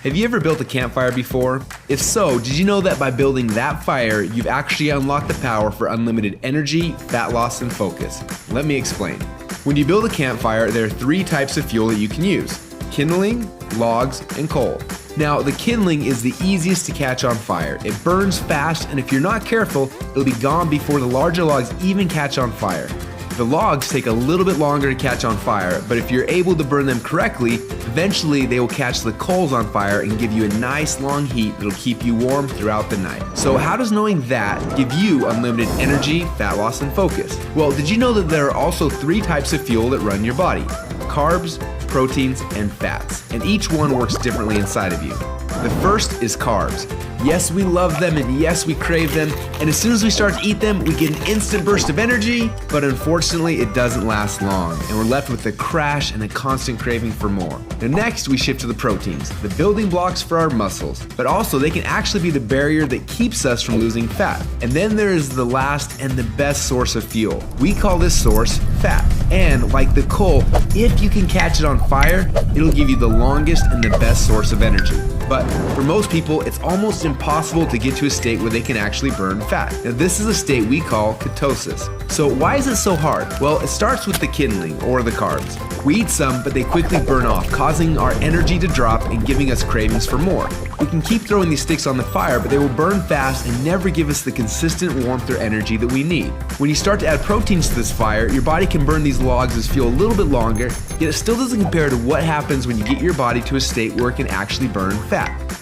Have you ever built a campfire before? If so, did you know that by building that fire, you've actually unlocked the power for unlimited energy, fat loss, and focus? Let me explain. When you build a campfire, there are 3 types of fuel that you can use: kindling, logs, and coal. Now, the kindling is the easiest to catch on fire. It burns fast, and if you're not careful, it'll be gone before the larger logs even catch on fire. The logs take a little bit longer to catch on fire, but if you're able to burn them correctly, eventually they will catch the coals on fire and give you a nice long heat that'll keep you warm throughout the night. So how does knowing that give you unlimited energy, fat loss, and focus? Well, did you know that there are also 3 types of fuel that run your body? Carbs, proteins, and fats, and each one works differently inside of you. The first is carbs. Yes, we love them, and yes, we crave them, and as soon as we start to eat them, we get an instant burst of energy, but unfortunately, it doesn't last long, and we're left with a crash and a constant craving for more. Now next, we shift to the proteins, the building blocks for our muscles, but also they can actually be the barrier that keeps us from losing fat. And then there is the last and the best source of fuel. We call this source fat, and like the coal, if you can catch it on fire, it'll give you the longest and the best source of energy. But for most people, it's almost impossible to get to a state where they can actually burn fat. Now this is a state we call ketosis. So why is it so hard? Well, it starts with the kindling, or the carbs. We eat some, but they quickly burn off, causing our energy to drop and giving us cravings for more. We can keep throwing these sticks on the fire, but they will burn fast and never give us the consistent warmth or energy that we need. When you start to add proteins to this fire, your body can burn these logs as fuel a little bit longer, yet it still doesn't compare to what happens when you get your body to a state where it can actually burn fat.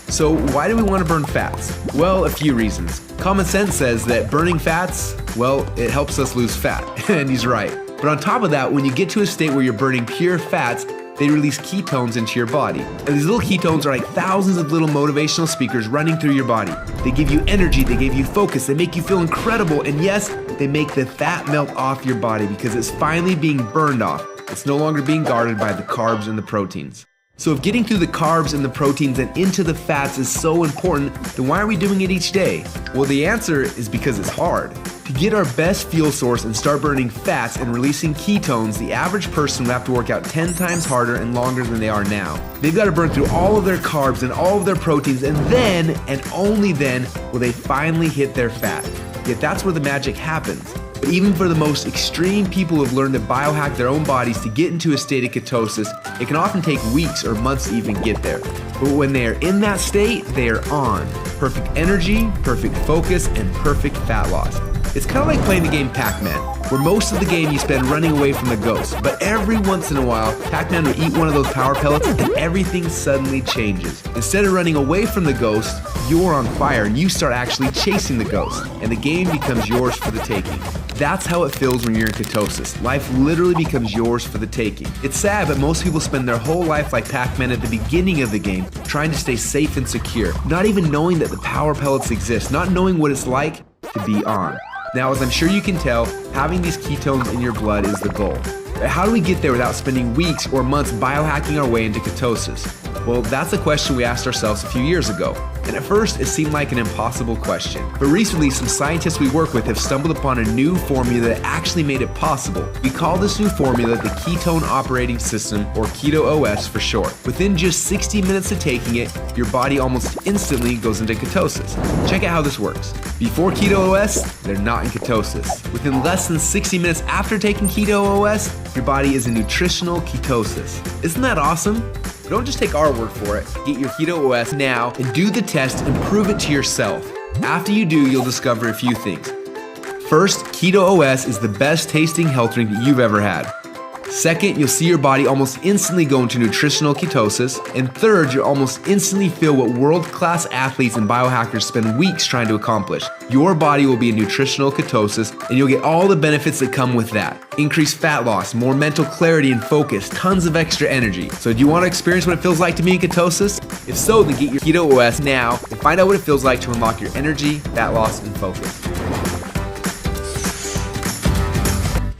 So why do we want to burn fats? Well, a few reasons. Common sense says that burning fats, well, it helps us lose fat, and he's right. But on top of that, when you get to a state where you're burning pure fats, they release ketones into your body. And these little ketones are like thousands of little motivational speakers running through your body. They give you energy, they give you focus, they make you feel incredible, and yes, they make the fat melt off your body because it's finally being burned off. It's no longer being guarded by the carbs and the proteins. So if getting through the carbs and the proteins and into the fats is so important, then why are we doing it each day? Well, the answer is because it's hard. To get our best fuel source and start burning fats and releasing ketones, the average person will have to work out 10 times harder and longer than they are now. They've got to burn through all of their carbs and all of their proteins, and then, and only then, will they finally hit their fat. Yet that's where the magic happens. But even for the most extreme people who have learned to biohack their own bodies to get into a state of ketosis, it can often take weeks or months to even get there. But when they are in that state, they are on. Perfect energy, perfect focus, and perfect fat loss. It's kind of like playing the game Pac-Man, where most of the game you spend running away from the ghost, but every once in a while, Pac-Man will eat one of those power pellets and everything suddenly changes. Instead of running away from the ghost, you're on fire and you start actually chasing the ghost, and the game becomes yours for the taking. That's how it feels when you're in ketosis. Life literally becomes yours for the taking. It's sad, but most people spend their whole life like Pac-Man at the beginning of the game, trying to stay safe and secure, not even knowing that the power pellets exist, not knowing what it's like to be on. Now, as I'm sure you can tell, having these ketones in your blood is the goal. But how do we get there without spending weeks or months biohacking our way into ketosis? Well, that's a question we asked ourselves a few years ago. And at first, it seemed like an impossible question. But recently, some scientists we work with have stumbled upon a new formula that actually made it possible. We call this new formula the Ketone Operating System, or Keto OS for short. Within just 60 minutes of taking it, your body almost instantly goes into ketosis. Check out how this works. Before Keto OS, they're not in ketosis. Within less than 60 minutes after taking Keto OS, your body is in nutritional ketosis. Isn't that awesome? But don't just take our word for it. Get your Keto OS now and do the test and prove it to yourself. After you do, you'll discover a few things. First, Keto OS is the best tasting health drink that you've ever had. Second, you'll see your body almost instantly go into nutritional ketosis. And third, you'll almost instantly feel what world-class athletes and biohackers spend weeks trying to accomplish. Your body will be in nutritional ketosis, and you'll get all the benefits that come with that. Increased fat loss, more mental clarity and focus, tons of extra energy. So do you want to experience what it feels like to be in ketosis? If so, then get your Keto OS now and find out what it feels like to unlock your energy, fat loss, and focus.